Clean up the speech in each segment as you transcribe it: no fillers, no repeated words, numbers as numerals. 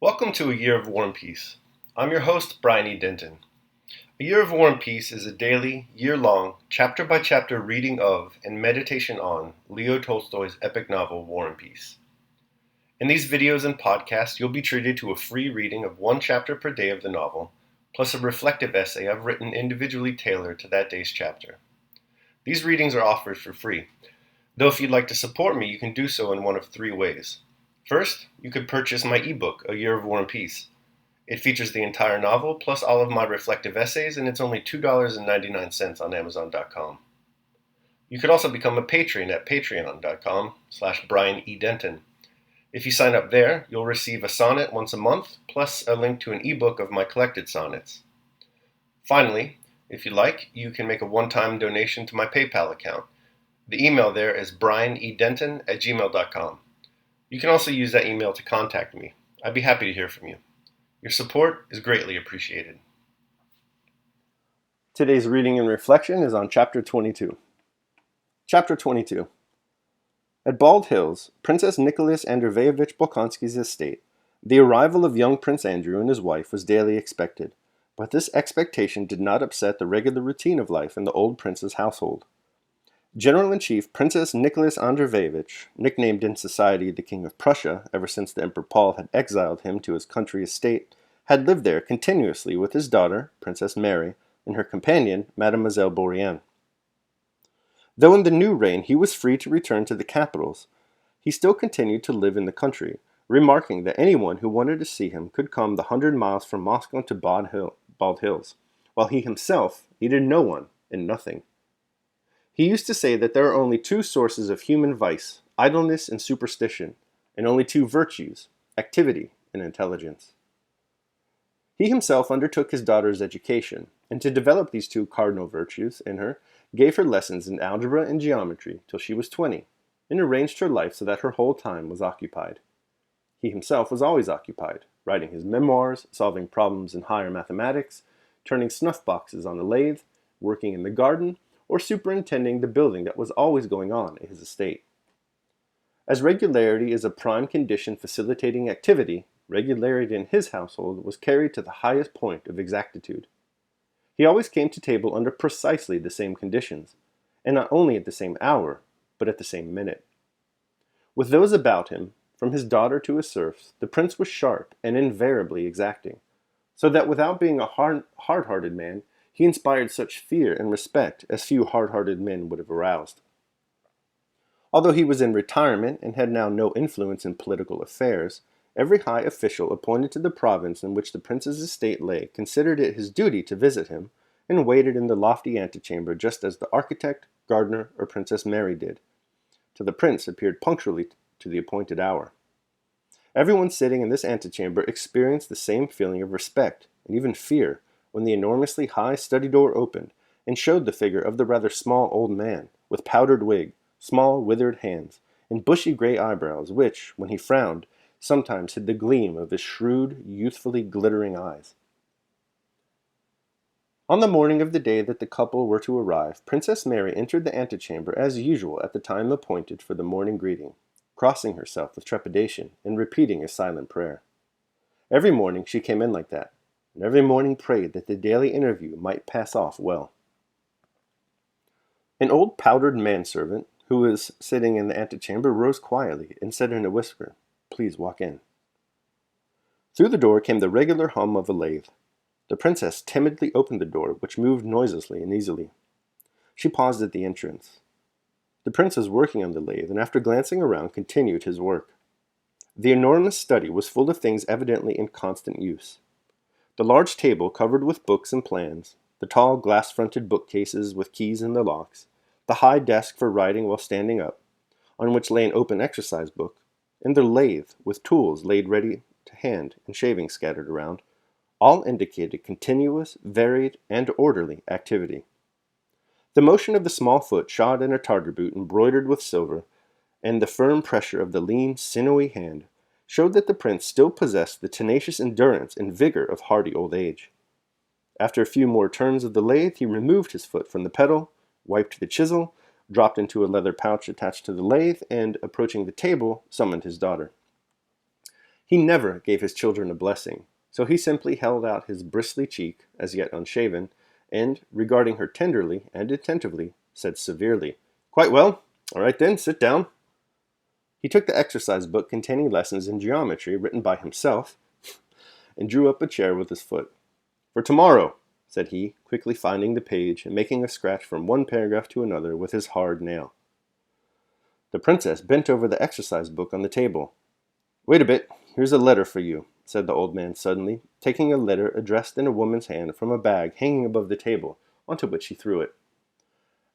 Welcome to A Year of War and Peace. I'm your host, Brian E. Denton. A Year of War and Peace is a daily, year-long, chapter-by-chapter reading of and meditation on Leo Tolstoy's epic novel, War and Peace. In these videos and podcasts, you'll be treated to a free reading of one chapter per day of the novel, plus a reflective essay I've written individually tailored to that day's chapter. These readings are offered for free, though if you'd like to support me, you can do so in one of three ways. First, you could purchase my ebook, A Year of War and Peace. It features the entire novel, plus all of my reflective essays, and it's only $2.99 on Amazon.com. You could also become a patron at patreon.com/Brian E. Denton. If you sign up there, you'll receive a sonnet once a month, plus a link to an ebook of my collected sonnets. Finally, if you like, you can make a one-time donation to my PayPal account. The email there is brianedenton@gmail.com. You can also use that email to contact me. I'd be happy to hear from you. Your support is greatly appreciated. Today's reading and reflection is on Chapter 22. Chapter 22. At Bald Hills, Princess Nicholas Andreyevich Bolkonsky's estate, the arrival of young Prince Andrew and his wife was daily expected, but this expectation did not upset the regular routine of life in the old prince's household. General-in-Chief Princess Nicholas Andreyevich, nicknamed in society the King of Prussia ever since the Emperor Paul had exiled him to his country estate, had lived there continuously with his daughter, Princess Mary, and her companion, Mademoiselle Bourienne. Though in the new reign he was free to return to the capitals, he still continued to live in the country, remarking that anyone who wanted to see him could come the 100 miles from Moscow to Bald Hills, while he himself needed no one and nothing. He used to say that there are only two sources of human vice, idleness and superstition, and only two virtues, activity and intelligence. He himself undertook his daughter's education, and to develop these two cardinal virtues in her, gave her lessons in algebra and geometry till she was 20, and arranged her life so that her whole time was occupied. He himself was always occupied, writing his memoirs, solving problems in higher mathematics, turning snuff boxes on the lathe, working in the garden, or superintending the building that was always going on at his estate. As regularity is a prime condition facilitating activity, regularity in his household was carried to the highest point of exactitude. He always came to table under precisely the same conditions, and not only at the same hour, but at the same minute. With those about him, from his daughter to his serfs, the prince was sharp and invariably exacting, so that without being a hard-hearted man, he inspired such fear and respect as few hard-hearted men would have aroused. Although he was in retirement and had now no influence in political affairs, every high official appointed to the province in which the prince's estate lay considered it his duty to visit him, and waited in the lofty antechamber just as the architect, gardener, or Princess Mary did, till the prince appeared punctually to the appointed hour. Everyone sitting in this antechamber experienced the same feeling of respect and even fear when the enormously high study door opened and showed the figure of the rather small old man, with powdered wig, small withered hands, and bushy gray eyebrows which, when he frowned, sometimes hid the gleam of his shrewd, youthfully glittering eyes. On the morning of the day that the couple were to arrive, Princess Mary entered the antechamber as usual at the time appointed for the morning greeting, crossing herself with trepidation and repeating a silent prayer. Every morning she came in like that, and every morning prayed that the daily interview might pass off well. An old powdered manservant, who was sitting in the antechamber, rose quietly and said in a whisper, "Please walk in." Through the door came the regular hum of a lathe. The princess timidly opened the door, which moved noiselessly and easily. She paused at the entrance. The prince was working on the lathe, and after glancing around, continued his work. The enormous study was full of things evidently in constant use. The large table covered with books and plans, the tall glass-fronted bookcases with keys in the locks, the high desk for writing while standing up, on which lay an open exercise book, and the lathe with tools laid ready to hand and shavings scattered around, all indicated continuous, varied, and orderly activity. The motion of the small foot shod in a tartar boot embroidered with silver, and the firm pressure of the lean, sinewy hand showed that the prince still possessed the tenacious endurance and vigor of hardy old age. After a few more turns of the lathe, he removed his foot from the pedal, wiped the chisel, dropped into a leather pouch attached to the lathe, and, approaching the table, summoned his daughter. He never gave his children a blessing, so he simply held out his bristly cheek, as yet unshaven, and, regarding her tenderly and attentively, said severely, "Quite well. All right then, sit down." He took the exercise book containing lessons in geometry written by himself, and drew up a chair with his foot. "For tomorrow," said he, quickly finding the page and making a scratch from one paragraph to another with his hard nail. The princess bent over the exercise book on the table. "Wait a bit, here's a letter for you," said the old man suddenly, taking a letter addressed in a woman's hand from a bag hanging above the table, onto which he threw it.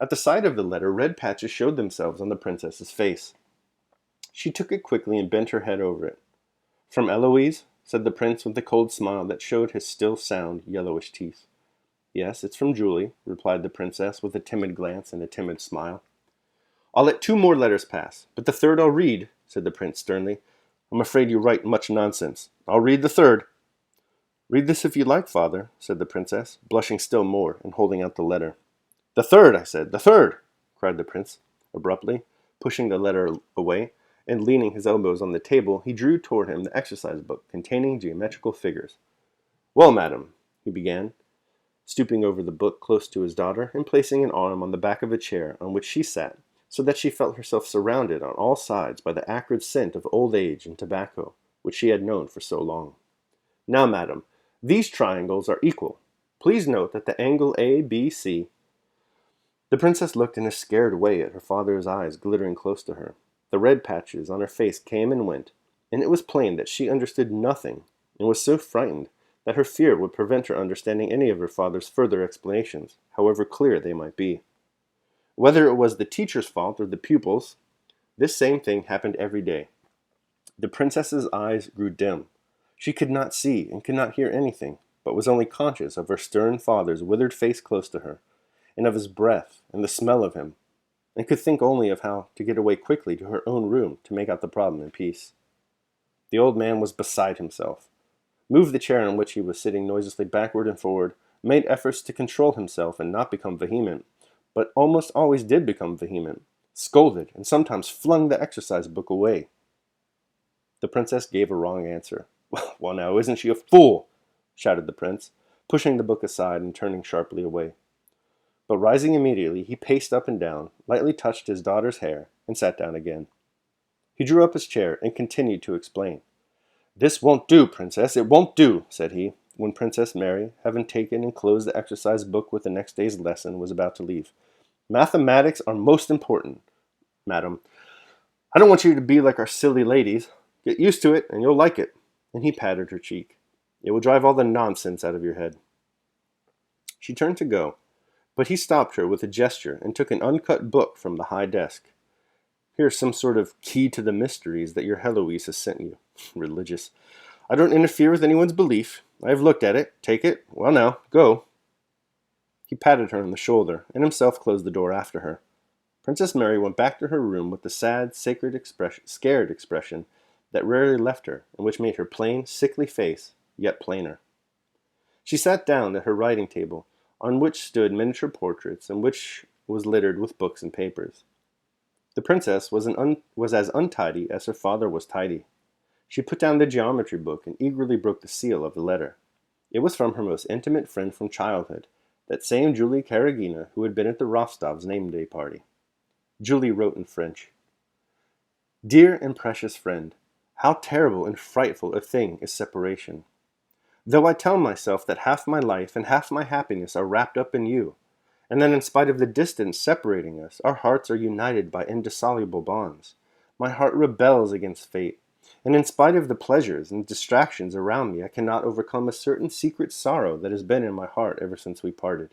At the sight of the letter, red patches showed themselves on the princess's face. She took it quickly and bent her head over it. "From Eloise?" said the prince with a cold smile that showed his still sound, yellowish teeth. "Yes, it's from Julie," replied the princess with a timid glance and a timid smile. "I'll let 2 more letters pass, but the third I'll read," said the prince sternly. "I'm afraid you write much nonsense. I'll read the third." "Read this if you like, father," said the princess, blushing still more and holding out the letter. "The third, I said, the third!" cried the prince, abruptly, pushing the letter away, and leaning his elbows on the table, he drew toward him the exercise book containing geometrical figures. "Well, madam," he began, stooping over the book close to his daughter and placing an arm on the back of a chair on which she sat, so that she felt herself surrounded on all sides by the acrid scent of old age and tobacco, which she had known for so long. "Now, madam, these triangles are equal. Please note that the angle ABC—" The princess looked in a scared way at her father's eyes glittering close to her. The red patches on her face came and went, and it was plain that she understood nothing, and was so frightened that her fear would prevent her understanding any of her father's further explanations, however clear they might be. Whether it was the teacher's fault or the pupil's, this same thing happened every day. The princess's eyes grew dim. She could not see and could not hear anything, but was only conscious of her stern father's withered face close to her, and of his breath and the smell of him, and could think only of how to get away quickly to her own room to make out the problem in peace. The old man was beside himself, moved the chair on which he was sitting noiselessly backward and forward, made efforts to control himself and not become vehement, but almost always did become vehement, scolded, and sometimes flung the exercise book away. The princess gave a wrong answer. "Well now, isn't she a fool?" shouted the prince, pushing the book aside and turning sharply away. But rising immediately, he paced up and down, lightly touched his daughter's hair, and sat down again. He drew up his chair and continued to explain. "This won't do, princess, it won't do," said he, when Princess Mary, having taken and closed the exercise book with the next day's lesson, was about to leave. "Mathematics are most important, madam. I don't want you to be like our silly ladies. Get used to it, and you'll like it." And he patted her cheek. "It will drive all the nonsense out of your head." She turned to go, but he stopped her with a gesture and took an uncut book from the high desk. "Here's some sort of key to the mysteries that your Heloise has sent you. Religious. I don't interfere with anyone's belief. I have looked at it. Take it. Well now, go." He patted her on the shoulder, and himself closed the door after her. Princess Mary went back to her room with the sad, scared expression that rarely left her, and which made her plain, sickly face yet plainer. She sat down at her writing table, on which stood miniature portraits, and which was littered with books and papers. The princess was as untidy as her father was tidy. She put down the geometry book and eagerly broke the seal of the letter. It was from her most intimate friend from childhood, that same Julie Karagina who had been at the Rostovs' name-day party. Julie wrote in French, "Dear and precious friend, how terrible and frightful a thing is separation. Though I tell myself that half my life and half my happiness are wrapped up in you, and that in spite of the distance separating us, our hearts are united by indissoluble bonds, my heart rebels against fate, and in spite of the pleasures and distractions around me, I cannot overcome a certain secret sorrow that has been in my heart ever since we parted.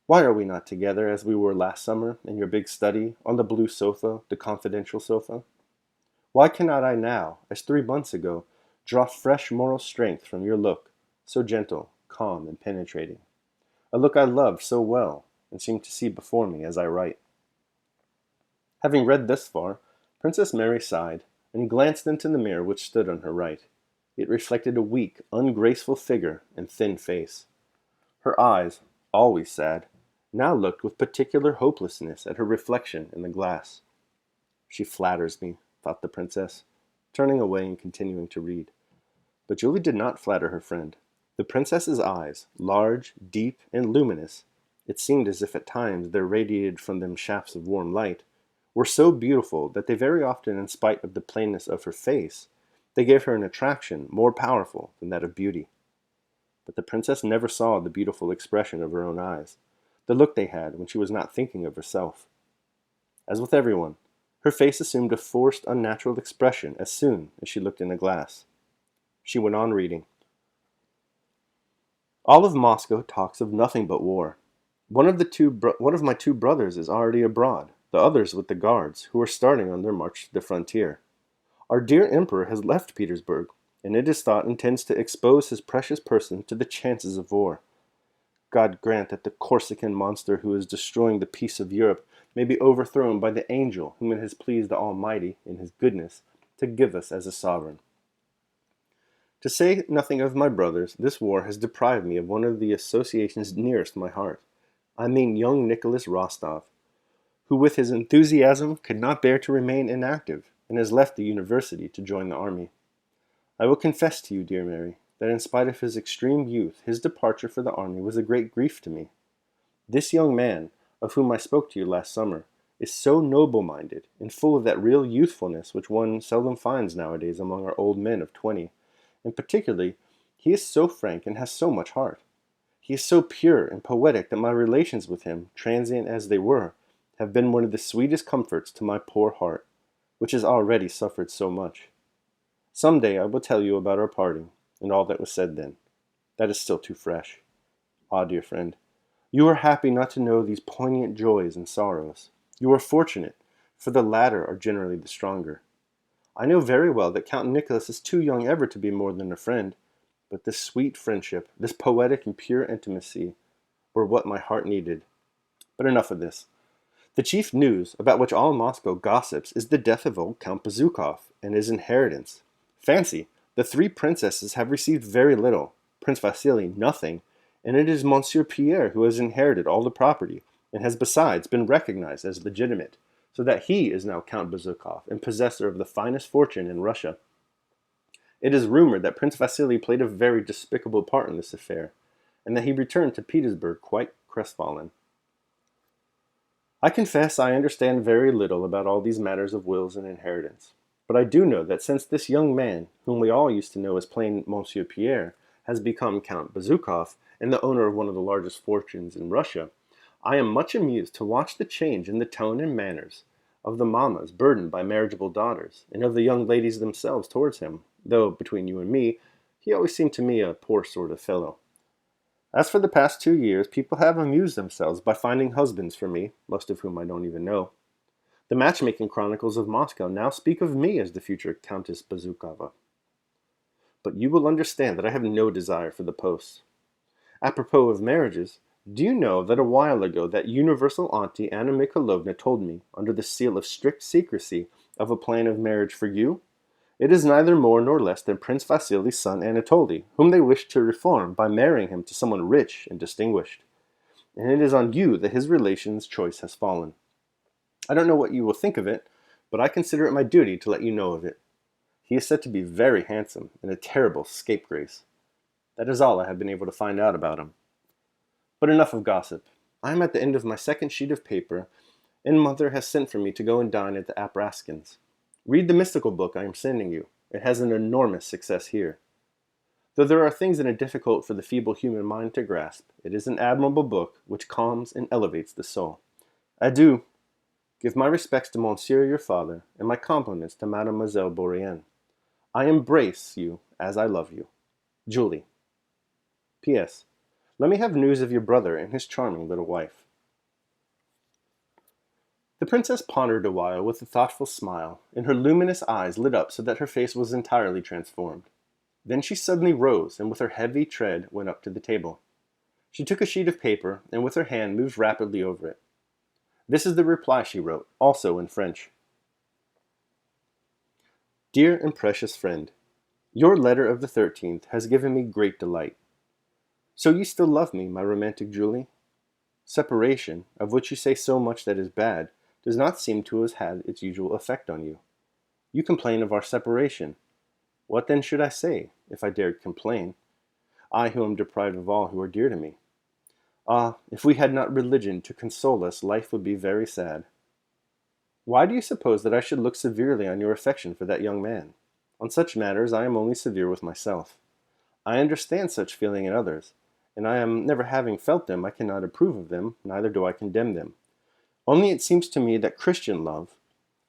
Why are we not together as we were last summer in your big study, on the blue sofa, the confidential sofa? Why cannot I now, as 3 months ago, draw fresh moral strength from your look, so gentle, calm, and penetrating? A look I loved so well, and seem to see before me as I write." Having read this far, Princess Mary sighed, and glanced into the mirror which stood on her right. It reflected a weak, ungraceful figure and thin face. Her eyes, always sad, now looked with particular hopelessness at her reflection in the glass. "She flatters me," thought the princess. turning away and continuing to read. But Julie did not flatter her friend. The princess's eyes, large, deep, and luminous, it seemed as if at times there radiated from them shafts of warm light, were so beautiful that they very often, in spite of the plainness of her face, they gave her an attraction more powerful than that of beauty. But the princess never saw the beautiful expression of her own eyes, the look they had when she was not thinking of herself. As with everyone, her face assumed a forced, unnatural expression as soon as she looked in a glass. She went on reading. All of Moscow talks of nothing but war. One of my two brothers is already abroad, the others with the guards, who are starting on their march to the frontier. Our dear emperor has left Petersburg, and it is thought intends to expose his precious person to the chances of war. God grant that the Corsican monster who is destroying the peace of Europe may be overthrown by the angel whom it has pleased the Almighty, in his goodness, to give us as a sovereign. To say nothing of my brothers, this war has deprived me of one of the associations nearest my heart. I mean young Nicholas Rostov, who with his enthusiasm could not bear to remain inactive, and has left the university to join the army. I will confess to you, dear Mary, that in spite of his extreme youth, his departure for the army was a great grief to me. This young man, of whom I spoke to you last summer, is so noble-minded and full of that real youthfulness which one seldom finds nowadays among our old men of 20, and particularly, he is so frank and has so much heart. He is so pure and poetic that my relations with him, transient as they were, have been one of the sweetest comforts to my poor heart, which has already suffered so much. Some day I will tell you about our parting, and all that was said then. That is still too fresh. Ah, dear friend, you are happy not to know these poignant joys and sorrows. You are fortunate, for the latter are generally the stronger. I know very well that Count Nicholas is too young ever to be more than a friend, but this sweet friendship, this poetic and pure intimacy, were what my heart needed. But enough of this. The chief news, about which all Moscow gossips, is the death of old Count Bezúkhov and his inheritance. Fancy, the three princesses have received very little, Prince Vasily nothing, and it is Monsieur Pierre who has inherited all the property, and has besides been recognized as legitimate, so that he is now Count Bezúkhov and possessor of the finest fortune in Russia. It is rumored that Prince Vasily played a very despicable part in this affair, and that he returned to Petersburg quite crestfallen. I confess I understand very little about all these matters of wills and inheritance, but I do know that since this young man, whom we all used to know as plain Monsieur Pierre, has become Count Bezúkhov and the owner of one of the largest fortunes in Russia, I am much amused to watch the change in the tone and manners of the mammas burdened by marriageable daughters, and of the young ladies themselves towards him, though, between you and me, he always seemed to me a poor sort of fellow. As for the past 2 years, people have amused themselves by finding husbands for me, most of whom I don't even know. The matchmaking chronicles of Moscow now speak of me as the future Countess Bezúkhova. But you will understand that I have no desire for the post. Apropos of marriages, do you know that a while ago that universal auntie Anna Mikhailovna told me, under the seal of strict secrecy, of a plan of marriage for you? It is neither more nor less than Prince Vasily's son Anatoly, whom they wish to reform by marrying him to someone rich and distinguished. And it is on you that his relations' choice has fallen. I don't know what you will think of it, but I consider it my duty to let you know of it. He is said to be very handsome and a terrible scapegrace. That is all I have been able to find out about him. But enough of gossip. I am at the end of my second sheet of paper, and Mother has sent for me to go and dine at the Apraskins'. Read the mystical book I am sending you. It has an enormous success here. Though there are things in it difficult for the feeble human mind to grasp, it is an admirable book which calms and elevates the soul. Adieu. Give my respects to Monsieur your father, and my compliments to Mademoiselle Bourrienne. I embrace you as I love you. Julie. P.S. Let me have news of your brother and his charming little wife. The princess pondered a while with a thoughtful smile, and her luminous eyes lit up so that her face was entirely transformed. Then she suddenly rose, and with her heavy tread went up to the table. She took a sheet of paper, and with her hand moved rapidly over it. This is the reply she wrote, also in French. Dear and precious friend, your letter of the 13th has given me great delight. So you still love me, my romantic Julie? Separation, of which you say so much that is bad, does not seem to have had its usual effect on you. You complain of our separation. What then should I say, if I dared complain? I who am deprived of all who are dear to me. Ah, if we had not religion to console us, life would be very sad. Why do you suppose that I should look severely on your affection for that young man? On such matters I am only severe with myself. I understand such feeling in others, and I am never having felt them, I cannot approve of them, neither do I condemn them. Only it seems to me that Christian love,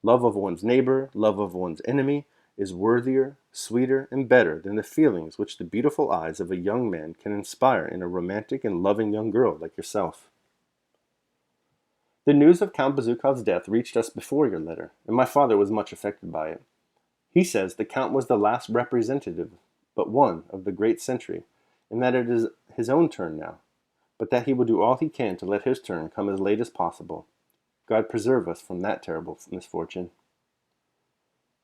love of one's neighbor, love of one's enemy, is worthier, sweeter, and better than the feelings which the beautiful eyes of a young man can inspire in a romantic and loving young girl like yourself. The news of Count Bezukov's death reached us before your letter, and my father was much affected by it. He says the Count was the last representative but one of the great century, and that it is his own turn now, but that he will do all he can to let his turn come as late as possible. God preserve us from that terrible misfortune.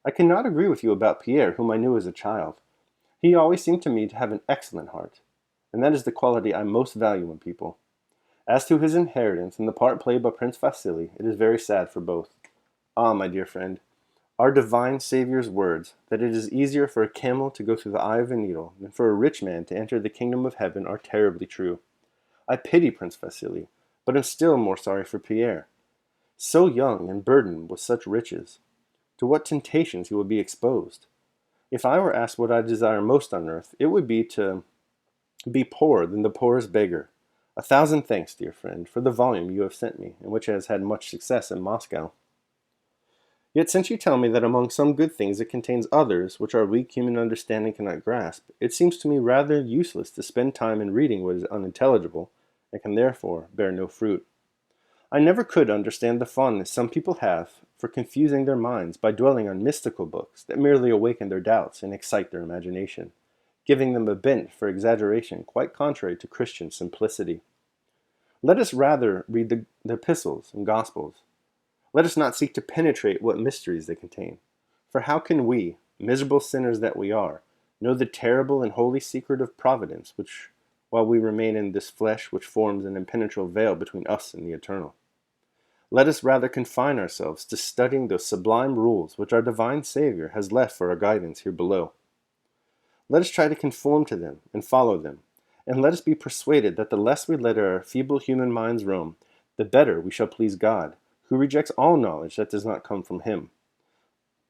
I cannot agree with you about Pierre, whom I knew as a child. He always seemed to me to have an excellent heart, and that is the quality I most value in people. As to his inheritance and the part played by Prince Vasily, it is very sad for both. Ah, my dear friend, our divine Saviour's words, that it is easier for a camel to go through the eye of a needle than for a rich man to enter the kingdom of heaven, are terribly true. I pity Prince Vasily, but am still more sorry for Pierre. So young and burdened with such riches, to what temptations he will be exposed. If I were asked what I desire most on earth, it would be to be poorer than the poorest beggar. 1,000 thanks, dear friend, for the volume you have sent me, and which has had much success in Moscow. Yet since you tell me that among some good things it contains others which our weak human understanding cannot grasp, it seems to me rather useless to spend time in reading what is unintelligible, and can therefore bear no fruit. I never could understand the fondness some people have for confusing their minds by dwelling on mystical books that merely awaken their doubts and excite their imagination, giving them a bent for exaggeration quite contrary to Christian simplicity. Let us rather read the epistles and gospels. Let us not seek to penetrate what mysteries they contain. For how can we, miserable sinners that we are, know the terrible and holy secret of providence, which, while we remain in this flesh which forms an impenetrable veil between us and the eternal? Let us rather confine ourselves to studying those sublime rules which our divine Savior has left for our guidance here below. Let us try to conform to them and follow them, and let us be persuaded that the less we let our feeble human minds roam, the better we shall please God, who rejects all knowledge that does not come from him.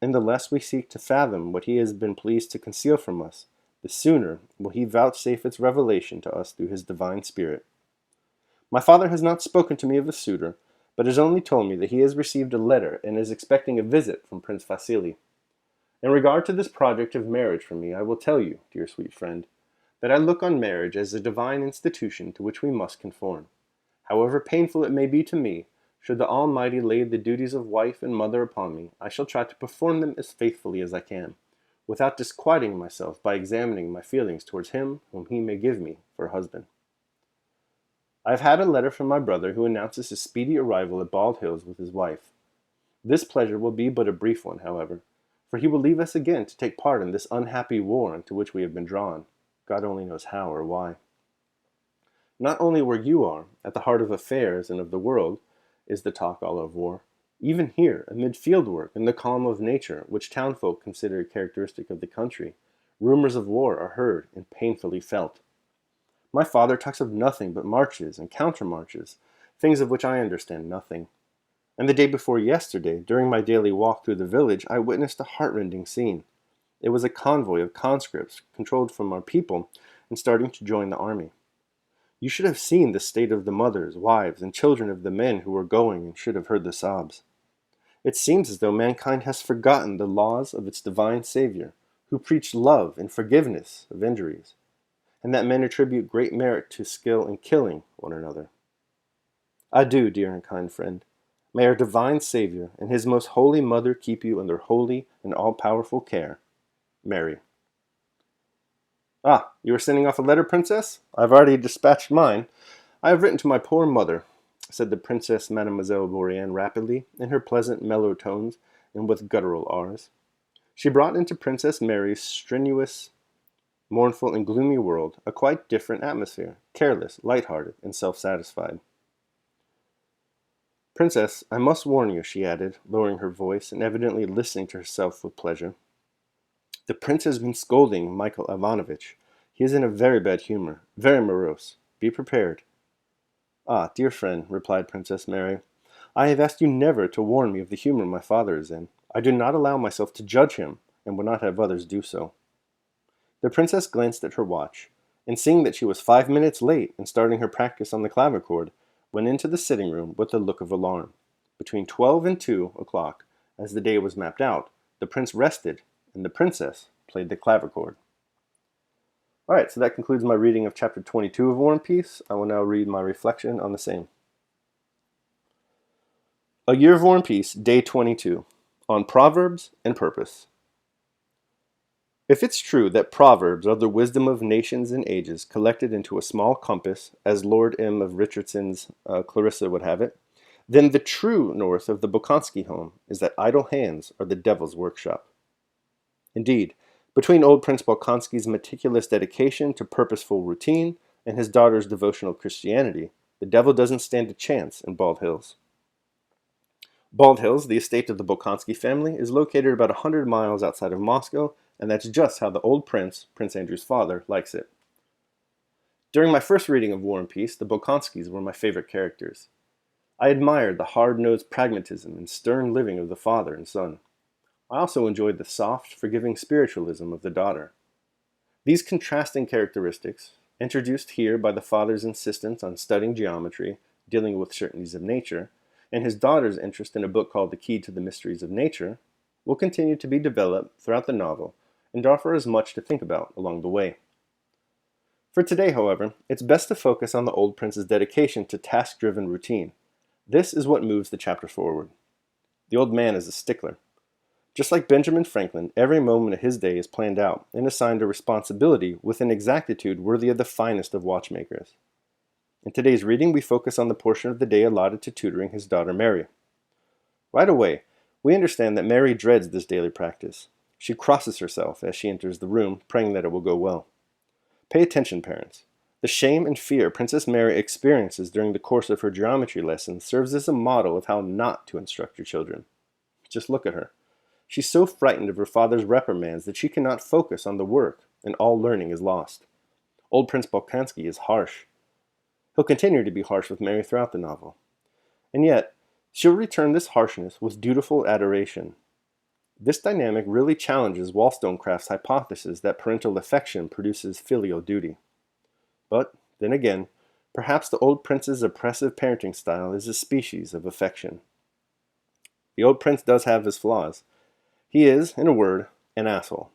And the less we seek to fathom what he has been pleased to conceal from us, the sooner will he vouchsafe its revelation to us through his divine Spirit. My father has not spoken to me of a suitor, but has only told me that he has received a letter and is expecting a visit from Prince Vasily. In regard to this project of marriage for me, I will tell you, dear sweet friend, that I look on marriage as a divine institution to which we must conform. However painful it may be to me, should the Almighty lay the duties of wife and mother upon me, I shall try to perform them as faithfully as I can, without disquieting myself by examining my feelings towards him whom he may give me for a husband. I have had a letter from my brother who announces his speedy arrival at Bald Hills with his wife. This pleasure will be but a brief one, however, for he will leave us again to take part in this unhappy war into which we have been drawn. God only knows how or why. Not only where you are, at the heart of affairs and of the world, is the talk all of war. Even here, amid field work and the calm of nature, which townfolk consider characteristic of the country, rumors of war are heard and painfully felt. My father talks of nothing but marches and countermarches, things of which I understand nothing. And the day before yesterday, during my daily walk through the village, I witnessed a heartrending scene. It was a convoy of conscripts, controlled from our people, and starting to join the army. You should have seen the state of the mothers, wives, and children of the men who were going, and should have heard the sobs. It seems as though mankind has forgotten the laws of its divine Savior, who preached love and forgiveness of injuries, and that men attribute great merit to skill in killing one another. Adieu, dear and kind friend. May our divine Savior and his most holy mother keep you in their holy and all-powerful care. Mary. Ah, you are sending off a letter, Princess? I have already dispatched mine. I have written to my poor mother, said the Princess Mademoiselle Bourienne rapidly, in her pleasant, mellow tones, and with guttural R's. She brought into Princess Mary's strenuous, mournful, and gloomy world a quite different atmosphere, careless, light-hearted, and self-satisfied. Princess, I must warn you, she added, lowering her voice and evidently listening to herself with pleasure. The prince has been scolding Michael Ivanovitch. He is in a very bad humor, very morose. Be prepared. Ah, dear friend, replied Princess Mary, I have asked you never to warn me of the humor my father is in. I do not allow myself to judge him, and would not have others do so. The princess glanced at her watch, and seeing that she was 5 minutes late in starting her practice on the clavichord, went into the sitting room with a look of alarm. Between 12 and 2 o'clock, as the day was mapped out, the prince rested, and the princess played the clavichord. Alright, so that concludes my reading of chapter 22 of War and Peace. I will now read my reflection on the same. A Year of War and Peace, Day 22, on Proverbs and Purpose. If it's true that proverbs are the wisdom of nations and ages collected into a small compass, as Lord M. of Richardson's Clarissa would have it, then the true north of the Bolkonsky home is that idle hands are the devil's workshop. Indeed, between old Prince Bolkonsky's meticulous dedication to purposeful routine and his daughter's devotional Christianity, the devil doesn't stand a chance in Bald Hills. Bald Hills, the estate of the Bolkonsky family, is located about 100 miles outside of Moscow, and that's just how the old prince, Prince Andrew's father, likes it. During my first reading of War and Peace, the Bolkonskys were my favorite characters. I admired the hard-nosed pragmatism and stern living of the father and son. I also enjoyed the soft, forgiving spiritualism of the daughter. These contrasting characteristics, introduced here by the father's insistence on studying geometry, dealing with certainties of nature, and his daughter's interest in a book called The Key to the Mysteries of Nature, will continue to be developed throughout the novel and offer us much to think about along the way. For today, however, it's best to focus on the old prince's dedication to task-driven routine. This is what moves the chapter forward. The old man is a stickler. Just like Benjamin Franklin, every moment of his day is planned out and assigned a responsibility with an exactitude worthy of the finest of watchmakers. In today's reading, we focus on the portion of the day allotted to tutoring his daughter Mary. Right away, we understand that Mary dreads this daily practice. She crosses herself as she enters the room, praying that it will go well. Pay attention, parents. The shame and fear Princess Mary experiences during the course of her geometry lesson serves as a model of how not to instruct your children. Just look at her. She's so frightened of her father's reprimands that she cannot focus on the work, and all learning is lost. Old Prince Bolkonsky is harsh. He'll continue to be harsh with Mary throughout the novel. And yet, she'll return this harshness with dutiful adoration. This dynamic really challenges Wollstonecraft's hypothesis that parental affection produces filial duty. But, then again, perhaps the old prince's oppressive parenting style is a species of affection. The old prince does have his flaws. He is, in a word, an asshole.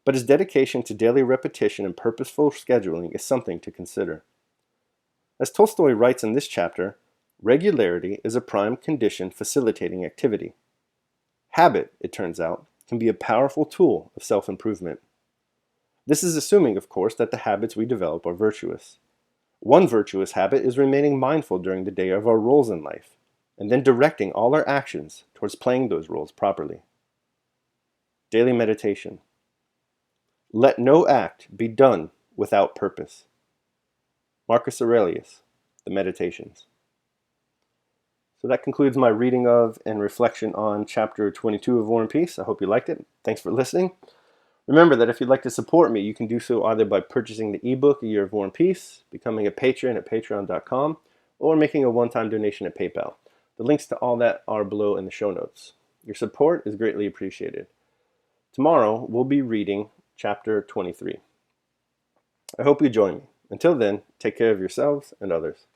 But his dedication to daily repetition and purposeful scheduling is something to consider. As Tolstoy writes in this chapter, regularity is a prime condition facilitating activity. Habit, it turns out, can be a powerful tool of self-improvement. This is assuming, of course, that the habits we develop are virtuous. One virtuous habit is remaining mindful during the day of our roles in life, and then directing all our actions towards playing those roles properly. Daily meditation. Let no act be done without purpose. Marcus Aurelius, The Meditations. So that concludes my reading of and reflection on chapter 22 of War and Peace. I hope you liked it. Thanks for listening. Remember that if you'd like to support me, you can do so either by purchasing the ebook, A Year of War and Peace, becoming a patron at patreon.com, or making a one-time donation at PayPal. The links to all that are below in the show notes. Your support is greatly appreciated. Tomorrow, we'll be reading chapter 23. I hope you join me. Until then, take care of yourselves and others.